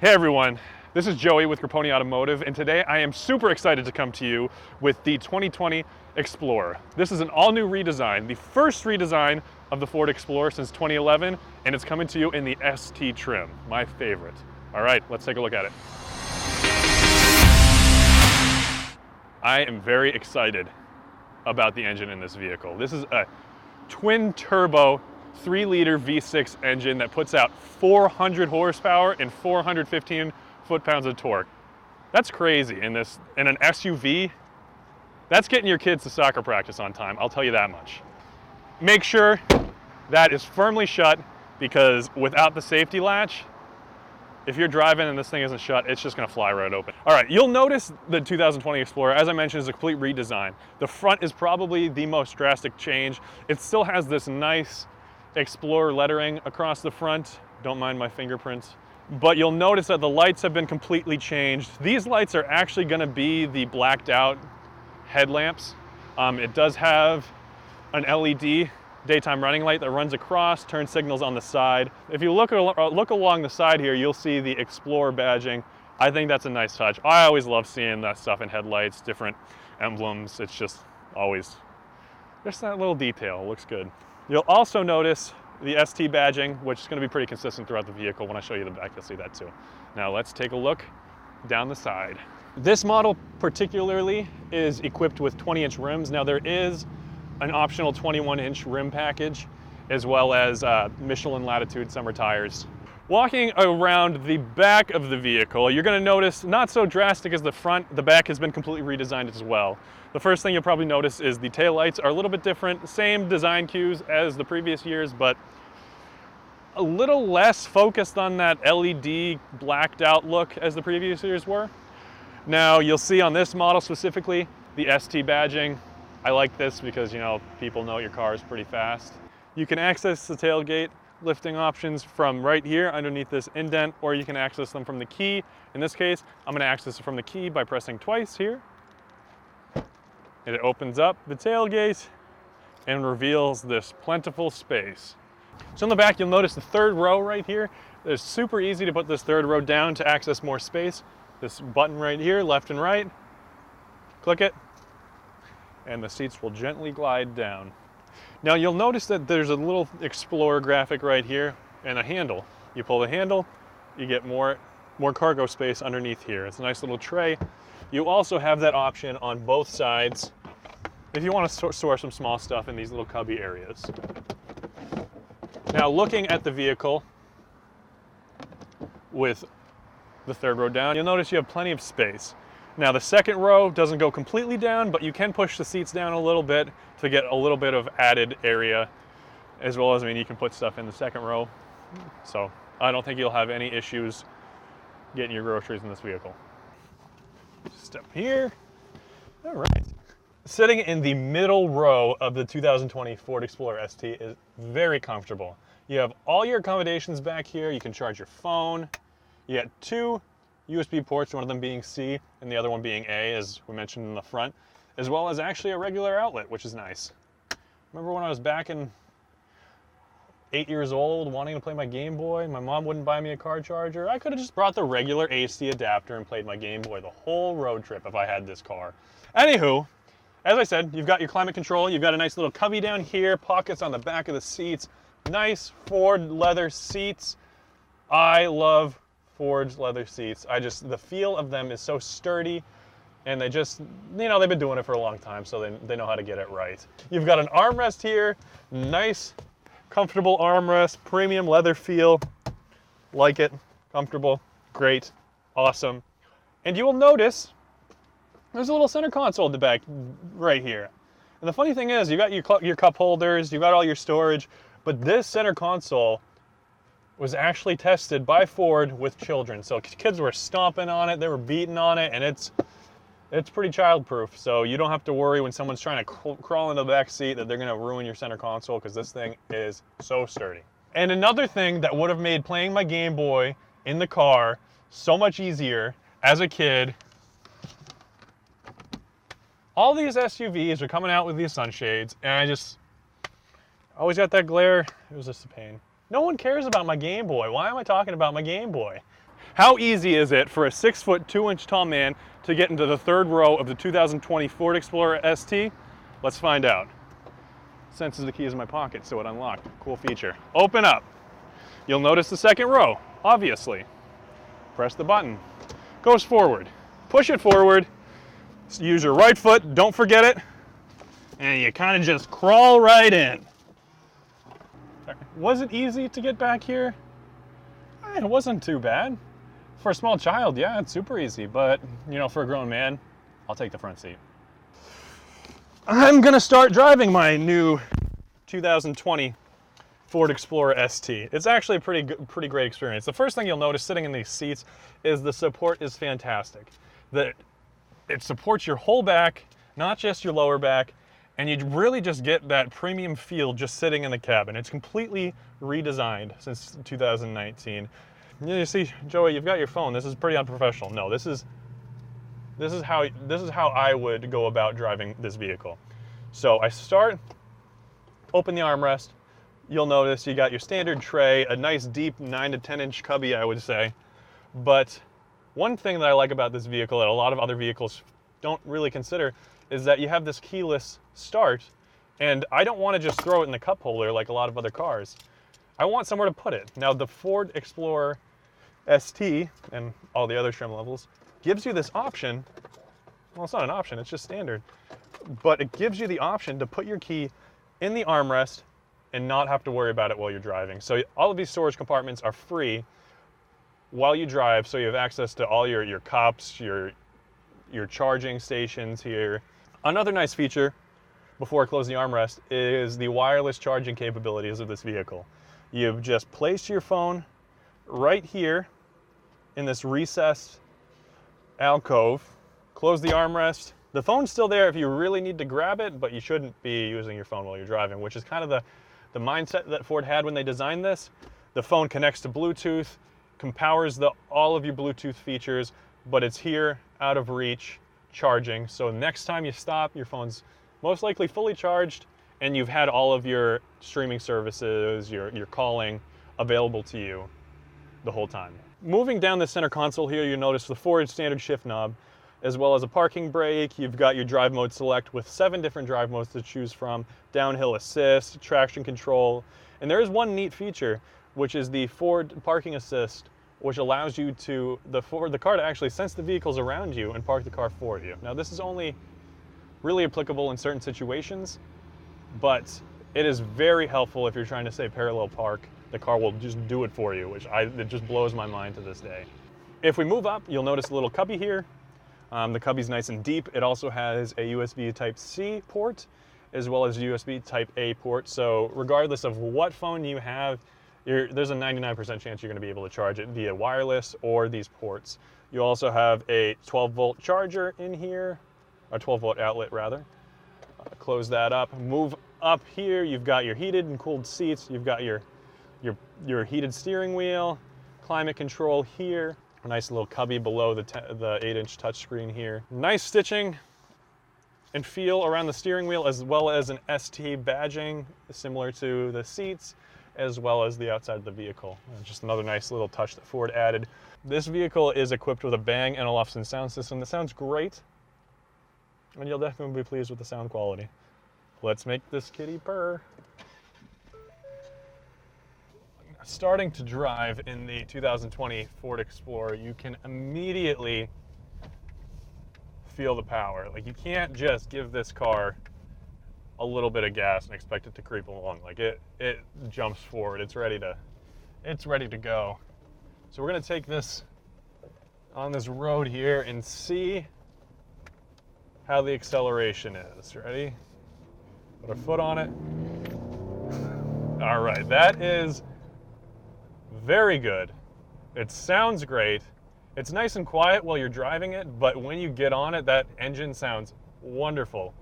Hey everyone, this is Joey with Grappone Automotive, and today I am super excited to come to you with the 2020 Explorer. This is an all-new redesign, the first redesign of the Ford Explorer since 2011, and it's coming to you in the ST trim, my favorite. All right, let's take a look at it. I am very excited about the engine in this vehicle. This is a twin-turbo 3-liter V6 engine that puts out 400 horsepower and 415 foot-pounds of torque. That's crazy in an SUV. That's getting your kids to soccer practice on time, I'll tell you that much. Make sure that is firmly shut, because without the safety latch, if you're driving and this thing isn't shut, it's just gonna fly right open. All right, you'll notice the 2020 Explorer, as I mentioned, is a complete redesign. The front is probably the most drastic change. It still has this nice Explorer lettering across the front. Don't mind my fingerprints. But you'll notice that the lights have been completely changed. These lights are actually gonna be the blacked out headlamps. It does have an LED daytime running light that runs across, turn signals on the side. If you look along the side here, you'll see the Explorer badging. I think that's a nice touch. I always love seeing that stuff in headlights, different emblems. It's just always, just that little detail, it looks good. You'll also notice the ST badging, which is going to be pretty consistent throughout the vehicle. When I show you the back, you'll see that too. Now let's take a look down the side. This model particularly is equipped with 20-inch rims. Now there is an optional 21-inch rim package, as well as Michelin Latitude summer tires. Walking around the back of the vehicle, you're going to notice, not so drastic as the front, the back has been completely redesigned as well. The first thing you'll probably notice is the taillights are a little bit different, same design cues as the previous years, but a little less focused on that LED blacked out look as the previous years were. Now you'll see on this model specifically, the ST badging. I like this because, you know, people know your car is pretty fast. You can access the tailgate lifting options from right here underneath this indent, or you can access them from the key. In this case, I'm going to access it from the key by pressing twice here. And it opens up the tailgate and reveals this plentiful space. So in the back, you'll notice the third row right here. It's super easy to put this third row down to access more space. This button right here, left and right, click it, and the seats will gently glide down. Now you'll notice that there's a little Explorer graphic right here and a handle. You pull the handle, you get more cargo space underneath here. It's a nice little tray. You also have that option on both sides if you want to store some small stuff in these little cubby areas. Now looking at the vehicle with the third row down, you'll notice you have plenty of space. Now the second row doesn't go completely down, but you can push the seats down a little bit to get a little bit of added area, as well as, I mean, you can put stuff in the second row. So I don't think you'll have any issues getting your groceries in this vehicle. Step here. All right. Sitting in the middle row of the 2020 Ford Explorer ST is very comfortable. You have all your accommodations back here. You can charge your phone. You got two USB ports, one of them being C and the other one being A, as we mentioned in the front, as well as actually a regular outlet, which is nice. Remember when I was back in 8 years old wanting to play my Game Boy, my mom wouldn't buy me a car charger? I could have just brought the regular AC adapter and played my Game Boy the whole road trip if I had this car. Anywho, as I said, you've got your climate control, you've got a nice little cubby down here, pockets on the back of the seats, nice Ford leather seats. I love Ford's leather seats. The feel of them is so sturdy, and they just, you know, they've been doing it for a long time, so they know how to get it right. You've got an armrest here, nice, comfortable armrest, premium leather feel. Like it, comfortable, great, awesome. And you will notice there's a little center console at the back right here. And the funny thing is, you got your cup holders, you got all your storage, but this center console was actually tested by Ford with children. So kids were stomping on it, they were beating on it, and it's pretty child-proof. So you don't have to worry when someone's trying to crawl into the back seat that they're gonna ruin your center console, because this thing is so sturdy. And another thing that would have made playing my Game Boy in the car so much easier as a kid, all these SUVs are coming out with these sunshades, and I always got that glare. It was just a pain. No one cares about my Game Boy. Why am I talking about my Game Boy? How easy is it for a 6', 2" tall man to get into the third row of the 2020 Ford Explorer ST? Let's find out. Senses the keys in my pocket, so it unlocked. Cool feature. Open up. You'll notice the second row, obviously. Press the button. Goes forward. Push it forward. Use your right foot, don't forget it. And you kind of just crawl right in. Was it easy to get back here? It wasn't too bad. For a small child, yeah, it's super easy. But, you know, for a grown man, I'll take the front seat. I'm gonna start driving my new 2020 Ford Explorer ST. It's actually a pretty great experience. The first thing you'll notice sitting in these seats is the support is fantastic. It supports your whole back, not just your lower back, and you really just get that premium feel just sitting in the cabin. It's completely redesigned since 2019. You see, Joey, you've got your phone. This is pretty unprofessional. No, this is how I would go about driving this vehicle. So I start, open the armrest. You'll notice you got your standard tray, a nice deep 9 to 10 inch cubby, I would say. But one thing that I like about this vehicle that a lot of other vehicles don't really consider is that you have this keyless start, and I don't want to just throw it in the cup holder like a lot of other cars. I want somewhere to put it. Now the Ford Explorer ST and all the other trim levels gives you this option. Well, it's not an option, it's just standard. But it gives you the option to put your key in the armrest and not have to worry about it while you're driving. So all of these storage compartments are free while you drive, so you have access to all your cups, your charging stations here. Another nice feature, before I close the armrest, is the wireless charging capabilities of this vehicle. You've just placed your phone right here in this recessed alcove, close the armrest. The phone's still there if you really need to grab it, but you shouldn't be using your phone while you're driving, which is kind of the mindset that Ford had when they designed this. The phone connects to Bluetooth, powers all of your Bluetooth features, but it's here, out of reach, charging. So next time you stop, your phone's most likely fully charged, and you've had all of your streaming services, your calling available to you the whole time. Moving down the center console here, you notice the Ford standard shift knob, as well as a parking brake. You've got your drive mode select with 7 different drive modes to choose from: downhill assist, traction control, and there is one neat feature, which is the Ford parking assist, which allows you to the car to actually sense the vehicles around you and park the car for you. Now this is only really applicable in certain situations, but it is very helpful if you're trying to say parallel park. The car will just do it for you, it just blows my mind to this day. If we move up, you'll notice a little cubby here. The cubby's nice and deep. It also has a USB Type-C port, as well as a USB Type-A port. So regardless of what phone you have, there's a 99% chance you're going to be able to charge it via wireless or these ports. You also have a 12-volt charger in here, a 12-volt outlet rather. Close that up. Move up here. You've got your heated and cooled seats. You've got your heated steering wheel, climate control here. A nice little cubby below the 8-inch touchscreen here. Nice stitching and feel around the steering wheel, as well as an ST badging similar to the seats, as well as the outside of the vehicle. Just another nice little touch that Ford added. This vehicle is equipped with a Bang & Olufsen sound system that sounds great, and you'll definitely be pleased with the sound quality. Let's make this kitty purr. Starting to drive in the 2020 Ford Explorer, you can immediately feel the power. Like, you can't just give this car a little bit of gas and expect it to creep along. Like, it jumps forward. It's ready to go. So we're gonna take this on this road here and see how the acceleration is. Ready? Put our foot on it. All right, that is very good. It sounds great. It's nice and quiet while you're driving it, but when you get on it, that engine sounds wonderful.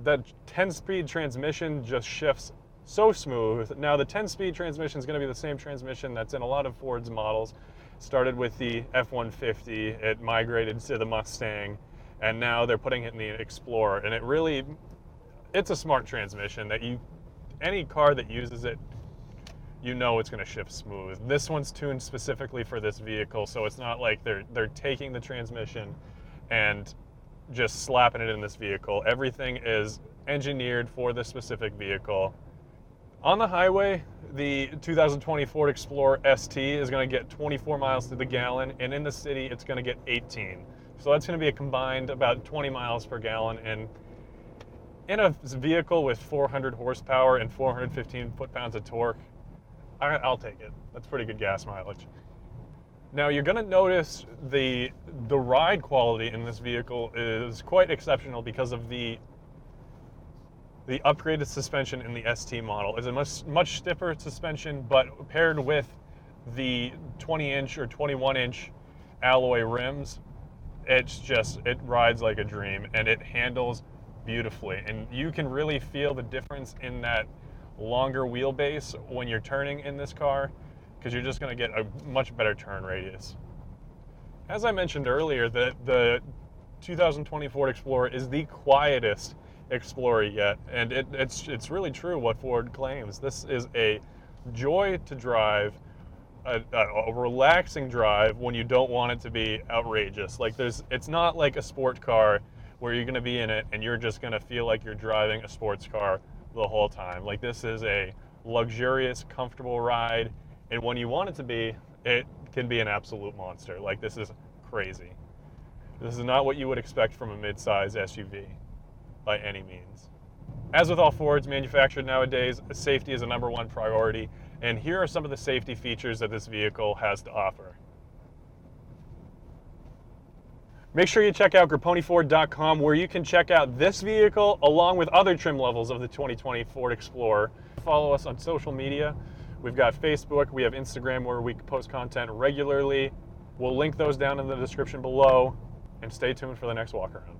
That 10-speed transmission just shifts so smooth. Now the 10-speed transmission is going to be the same transmission that's in a lot of Ford's models. Started with the F-150, it migrated to the Mustang, and now they're putting it in the Explorer. And it's a smart transmission that any car that uses it you know it's going to shift smooth. This one's tuned specifically for this vehicle, so it's not like they're taking the transmission and just slapping it in this vehicle. Everything is engineered for this specific vehicle. On the highway, the 2020 Ford Explorer ST is going to get 24 miles to the gallon, and in the city it's going to get 18. So that's going to be a combined about 20 miles per gallon, and in a vehicle with 400 horsepower and 415 foot-pounds of torque, I'll take it. That's pretty good gas mileage. Now you're going to notice the ride quality in this vehicle is quite exceptional because of the upgraded suspension in the ST model. It's a much stiffer suspension, but paired with the 20-inch or 21-inch alloy rims, it rides like a dream, and it handles beautifully. And you can really feel the difference in that longer wheelbase when you're turning in this car, because you're just going to get a much better turn radius. As I mentioned earlier, the 2020 Ford Explorer is the quietest Explorer yet, and it's really true what Ford claims. This is a joy to drive, a relaxing drive when you don't want it to be outrageous. Like it's not like a sport car where you're going to be in it and you're just going to feel like you're driving a sports car the whole time. Like, this is a luxurious, comfortable ride, and when you want it to be, it can be an absolute monster. Like, this is crazy. This is not what you would expect from a mid-size SUV by any means. As with all Fords manufactured nowadays, safety is a #1 priority, and here are some of the safety features that this vehicle has to offer. Make sure you check out GrapponeFord.com, where you can check out this vehicle along with other trim levels of the 2020 Ford Explorer. Follow us on social media. We've got Facebook, we have Instagram, where we post content regularly. We'll link those down in the description below, and stay tuned for the next walk around.